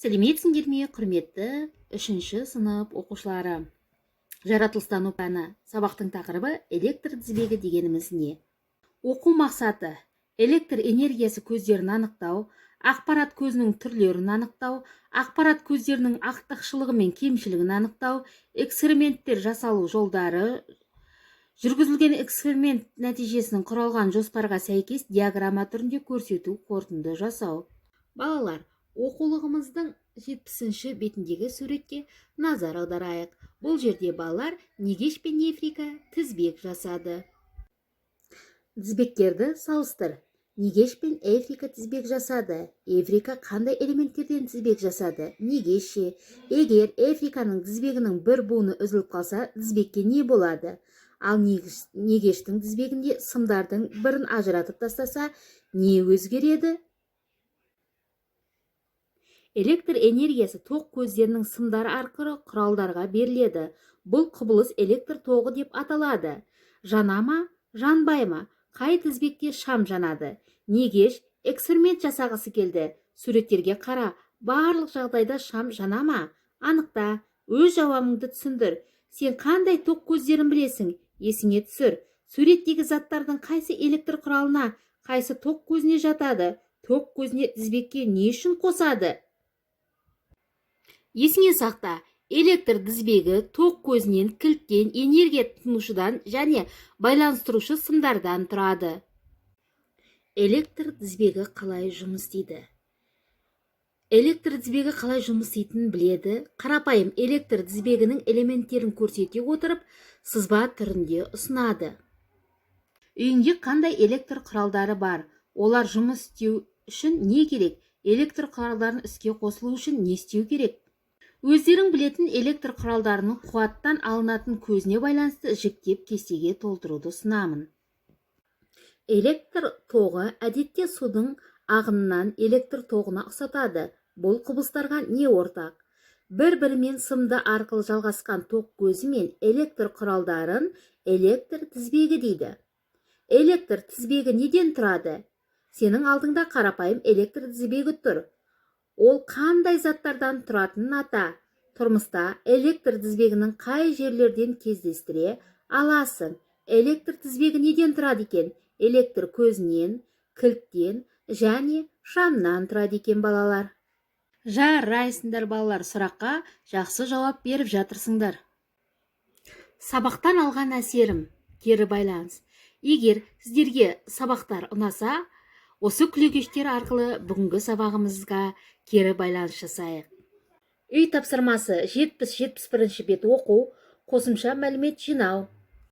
Сәлеметсіңдер ме, құрметті 3-ші сынып оқушылары. Жаратылыстану пәні сабақтың тақырыбы электр тізбегі дегеніміз не? Оқу мақсаты электр энергиясы көздерін анықтау, ақпарат көзінің түрлерін анықтау, ақпарат көздерінің артықшылығы мен кемшілігін анықтау, эксперименттер жасалу жолдары, жүргізілген эксперимент нәтижесінің құралған жоспарға сәйкес диаграмма түрінде көрсету, қорытынды жасау. Балалар, оқулығымыздың 70-ші бетіндегі суретке назар аударайық. Бұл жерде балалар Негеш пен Ефрика тізбек жасады. Тізбектерді салыстыр. Негеш пен Ефрика тізбек жасады. Ефрика қандай элементтерден тізбек жасады? Негешше. Егер Ефриканың тізбегінің бір буыны үзіліп қалса, тізбекке не болады? Ал Негештің тізбегінде сымдардың бірін ажыратып тастаса, не өзгереді? Электр энергиясы тоқ көздерінің сымдары арқылы құралдарға беріледі. Бұл құбылыс электр тоғы деп аталады. Жана ма, жанбай ма? Қай тізбекте шам жанады? Негеш эксперимент жасағысы келді. Суреттерге қара, барлық жағдайда шам жана ма? Анықта, өз жауабыңды түсіндір. Сен қандай тоқ көздерін білесің? Есіңе түсір. Суреттегі заттардың қайсы электр құралына, қайсы тоқ көзіне жатады? Тоқ көзіне тізбекке не үшін қосады? Есіңе сақта, электр тізбегі тоқ көзінен, кілттен, энергия тұтынушыдан және байланыстырушы сымдардан тұрады. Электр тізбегі қалай жұмыс істейді? Электр тізбегі қалай жұмыс істейтінін біледі. Қарапайым электр тізбегінің элементтерін көрсете отырып, сызба түрінде ұсынады. Үйіңде қандай электр құралдары бар? Олар жұмыс істеу үшін не керек? Электр құралдарын іске қосылу үшін не істеу керек? Өздерің білетін электр құралдарының қуаттан алынатын көзіне байланысты жіктеп кестеге толтыруды ұсынамын. Электр тоғы әдетте судың ағынынан электр тоғына ұқсатады. Бұл құбылыстарға не ортақ? Бір-бірімен сымды арқылы жалғасқан тоқ көзі мен электр құралдарын электр тізбегі дейді. Электр тізбегі неден тұрады? Сенің алдыңда қарапайым электр тізбегі тұр. Ол қандай заттардан тұратынын ата. Тұрмыста электр тізбегінің қай жерлерден кездестіре аласың? Электр тізбегі неден тұрады екен? Электр көзінен, кілттен және шамнан тұрады екен балалар. Жарайсыңдар балалар, сұраққа жақсы жауап беріп жатырсыңдар. Сабақтан алған әсерім, кері байланыс. Егер сіздерге сабақтар ұнаса, осы күлегештер арқылы бүгінгі сабағымызға кері байланыс жасайық. Үй тапсырмасы 70-71 бет оқу, қосымша мәлімет жинау.